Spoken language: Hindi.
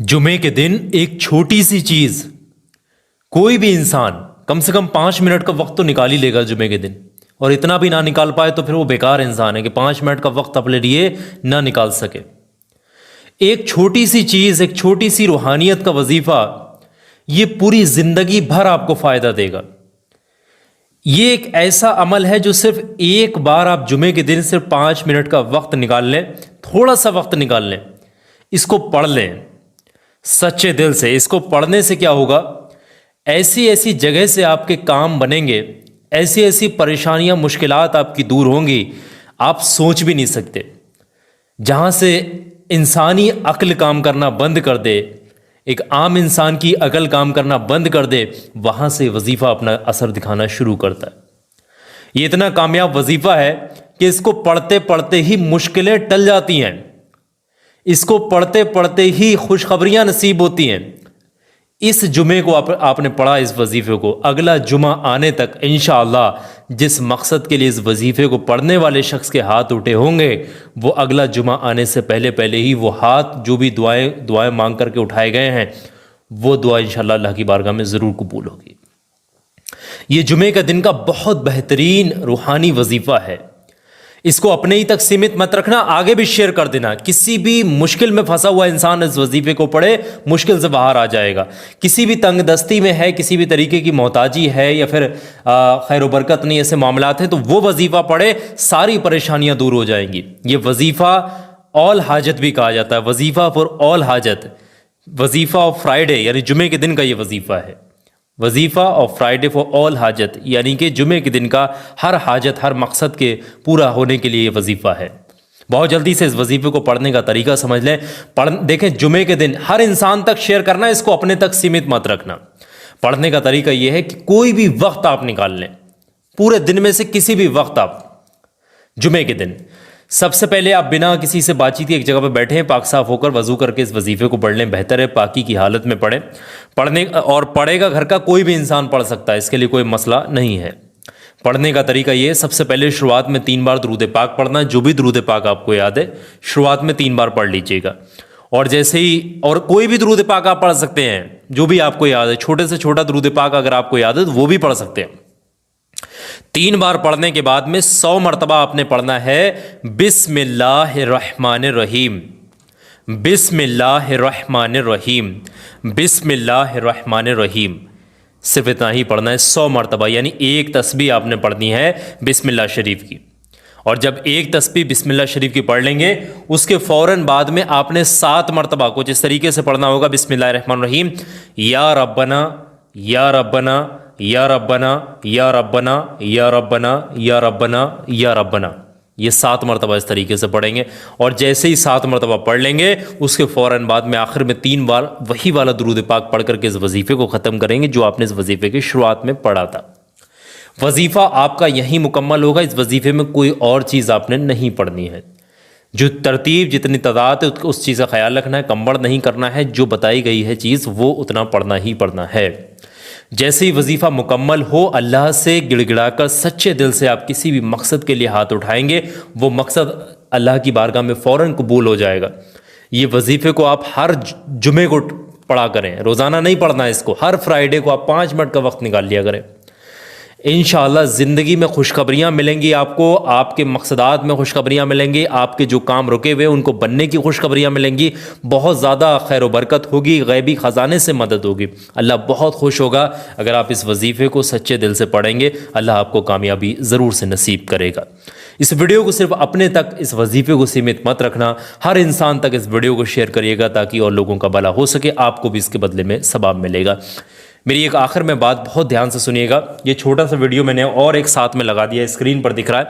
जुमे के दिन एक छोटी सी चीज, कोई भी इंसान कम से कम 5 मिनट का वक्त तो निकाल ही लेगा जुमे के दिन। और इतना भी ना निकाल पाए तो फिर वो बेकार इंसान है कि 5 मिनट का वक्त अपने लिए ना निकाल सके। एक छोटी सी चीज, एक छोटी सी रूहानियत का वजीफा, ये पूरी जिंदगी भर आपको फायदा देगा। ये एक ऐसा अमल है जो सिर्फ एक बार आप जुमे के दिन सिर्फ 5 मिनट का वक्त निकाल लें, थोड़ा सा वक्त निकाल लें, इसको पढ़ लें सच्चे दिल से। इसको पढ़ने से क्या होगा, ऐसी ऐसी जगह से आपके काम बनेंगे, ऐसी ऐसी परेशानियां मुश्किलात आपकी दूर होंगी, आप सोच भी नहीं सकते। जहां से इंसानी अक्ल काम करना बंद कर दे, एक आम इंसान की अकल काम करना बंद कर दे, वहां से वजीफा अपना असर दिखाना शुरू करता है। ये इतना कामयाब वजीफा है कि इसको पढ़ते पढ़ते ही मुश्किलें टल जाती हैं, इसको पढ़ते पढ़ते ही खुशखबरियां नसीब होती हैं। इस जुमे को आपने पढ़ा, इस वजीफे को, अगला जुमा आने तक इंशाअल्लाह जिस मकसद के लिए इस वजीफे को पढ़ने वाले शख्स के हाथ उठे होंगे, वो अगला जुमा आने से पहले पहले ही वो हाथ जो भी दुआएं मांग करके उठाए गए हैं, वो दुआ इंशाअल्लाह अल्लाह की बारगाह में ज़रूर कबूल होगी। ये जुमे का दिन का बहुत बेहतरीन रूहानी वजीफा है। इसको अपने ही तक सीमित मत रखना, आगे भी शेयर कर देना। किसी भी मुश्किल में फंसा हुआ इंसान इस वजीफे को पढ़े, मुश्किल से बाहर आ जाएगा। किसी भी तंग दस्ती में है, किसी भी तरीके की मोहताजी है, या फिर खैर बरकत नहीं, ऐसे मामलात हैं, तो वो वजीफा पढ़े, सारी परेशानियां दूर हो जाएंगी। ये वजीफा ऑल हाजत भी कहा जाता है, वजीफा फॉर ऑल हाजत, वजीफा ऑफ फ्राइडे, यानी जुमे के दिन का ये वजीफा है। वजीफ़ा ऑफ फ्राइडे फॉर ऑल हाजत, यानी कि जुमे के दिन का हर हाजत, हर मकसद के पूरा होने के लिए ये वजीफ़ा है। बहुत जल्दी से इस वजीफ़े को पढ़ने का तरीका समझ लें। देखें, जुमे के दिन हर इंसान तक शेयर करना, इसको अपने तक सीमित मत रखना। पढ़ने का तरीका यह है कि कोई भी वक्त आप निकाल लें, पूरे दिन में से किसी भी वक्त आप, जुमे के दिन सबसे पहले आप बिना किसी से बातचीत के एक जगह पर बैठे हैं, पाक साफ होकर वजू करके इस वजीफे को पढ़ लें। बेहतर है पाकी की हालत में पढ़ें। पढ़ेगा घर का कोई भी इंसान पढ़ सकता है, इसके लिए कोई मसला नहीं है। पढ़ने का तरीका ये है, सबसे पहले शुरुआत में 3 बार दुरूद पाक पढ़ना। जो भी दुरूद पाक आपको याद है, शुरुआत में 3 बार पढ़ लीजिएगा। और जैसे ही, और कोई भी दुरूद पाक आप पढ़ सकते हैं जो भी आपको याद है। छोटे से छोटा दुरूद पाक अगर आपको याद है तो वो भी पढ़ सकते हैं। 3 बार पढ़ने के बाद में 100 मरतबा आपने पढ़ना है बिस्मिल्लाहिर्रहमानिर्रहीम, बिस्मिल्लाहिर्रहमानिर्रहीम, बिस्मिल्लाहिर्रहमानिर्रहीम। सिर्फ इतना ही पढ़ना है 100 मरतबा, यानी एक तस्बीह आपने पढ़नी है बिस्मिल्लाह शरीफ की। और जब एक तस्बीह बिस्मिल्लाह शरीफ की पढ़ लेंगे, उसके फ़ौरन बाद में आपने 7 मरतबा कुछ इस तरीके से पढ़ना होगा, बिस्मिल्लाहिर्रहमानिर्रहीम, या रब्बना या रब्बना या रब्बना या रब्बना या रब्बना या रब्बना या रब्बना। ये 7 मरतबा इस तरीके से पढ़ेंगे। और जैसे ही 7 मरतबा पढ़ लेंगे, उसके फ़ौरन बाद में आखिर में 3 बार वही वाला दुरूद पाक पढ़ करके इस वजीफ़े को ख़त्म करेंगे जो आपने इस वजीफ़े की शुरुआत में पढ़ा था। वजीफ़ा आपका यहीं मुकम्मल होगा। इस वजीफ़े में कोई और चीज़ आपने नहीं पढ़नी है। जो तरतीब, जितनी तादाद है, उस चीज़ का ख्याल रखना है, कम्बड़ नहीं करना है। जो बताई गई है चीज़ वो उतना पढ़ना ही पढ़ना है। जैसे ही वजीफ़ा मुकम्मल हो, अल्लाह से गिड़गिड़ाकर सच्चे दिल से आप किसी भी मकसद के लिए हाथ उठाएंगे, वो मकसद अल्लाह की बारगाह में फ़ौरन कबूल हो जाएगा। ये वजीफ़े को आप हर जुमे को पढ़ा करें, रोज़ाना नहीं पढ़ना है इसको। हर फ्राइडे को आप 5 मिनट का वक्त निकाल लिया करें। इंशाअल्लाह ज़िंदगी में खुशखबरियाँ मिलेंगी आपको, आपके मकसदात में खुशखबरियाँ मिलेंगी, आपके जो काम रुके हुए उनको बनने की खुशखबरियाँ मिलेंगी। बहुत ज़्यादा खैर बरकत होगी, गैबी ख़जाने से मदद होगी। अल्लाह बहुत खुश होगा अगर आप इस वजीफ़े को सच्चे दिल से पढ़ेंगे। अल्लाह आपको कामयाबी ज़रूर से नसीब करेगा। इस वीडियो को सिर्फ अपने तक, इस वजीफ़े को सीमित मत रखना। हर इंसान तक इस वीडियो को शेयर करिएगा ताकि और लोगों का भला हो सके, आपको भी इसके बदले में सवाब मिलेगा। मेरी एक आखिर में बात बहुत ध्यान से सुनिएगा। ये छोटा सा वीडियो मैंने और एक साथ में लगा दिया, स्क्रीन पर दिख रहा है।